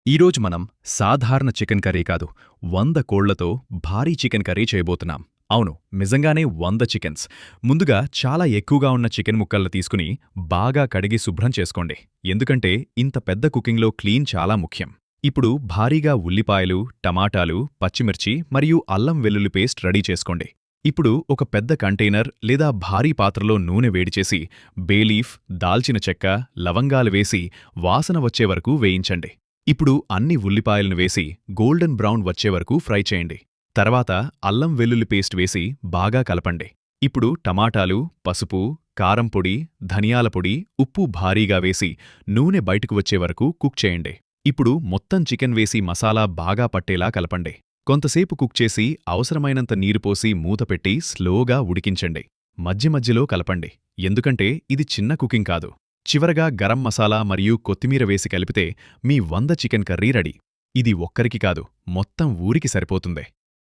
ఈరోజు మనం సాధారణ చికెన్ కర్రీ కాదు, 100 కోళ్లతో భారీ చికెన్ కర్రీ చేయబోతున్నాం. అవును, నిజంగానే 100 చికెన్స్. ముందుగా చాలా ఎక్కువగా ఉన్న చికెన్ ముక్కల్ని తీసుకుని బాగా కడిగి శుభ్రం చేసుకోండి. ఎందుకంటే ఇంత పెద్ద కుకింగ్లో క్లీన్ చాలా ముఖ్యం. ఇప్పుడు భారీగా ఉల్లిపాయలు, టమాటాలు, పచ్చిమిర్చి మరియు అల్లం వెల్లుల్లి పేస్ట్ రెడీ చేసుకోండి. ఇప్పుడు ఒక పెద్ద కంటైనర్ లేదా భారీ పాత్రలో నూనె వేడిచేసి బేలీఫ్, దాల్చిన చెక్క, లవంగాలు వేసి వాసన వచ్చే వరకు వేయించండి. ఇప్పుడు అన్ని ఉల్లిపాయలను వేసి గోల్డెన్ బ్రౌన్ వచ్చే వరకు ఫ్రై చేయండి. తర్వాత అల్లం వెల్లుల్లి పేస్ట్ వేసి బాగా కలపండి. ఇప్పుడు టమాటాలు, పసుపు, కారం పొడి, ధనియాల పొడి, ఉప్పు భారీగా వేసి నూనె బయటకు వచ్చే వరకు కుక్ చేయండి. ఇప్పుడు మొత్తం చికెన్ వేసి మసాలా బాగా పట్టేలా కలపండి. కొంతసేపు కుక్ చేసి అవసరమైనంత నీరు పోసి మూతపెట్టి స్లోగా ఉడికించండి. మధ్య మధ్యలో కలపండి, ఎందుకంటే ఇది చిన్న కుకింగ్ కాదు. చివరగా గరం మసాలా మరియు కొత్తిమీర వేసి కలిపితే మీ 100 చికెన్ కర్రీ రెడీ. ఇది ఒక్కరికి కాదు, మొత్తం ఊరికి సరిపోతుంది.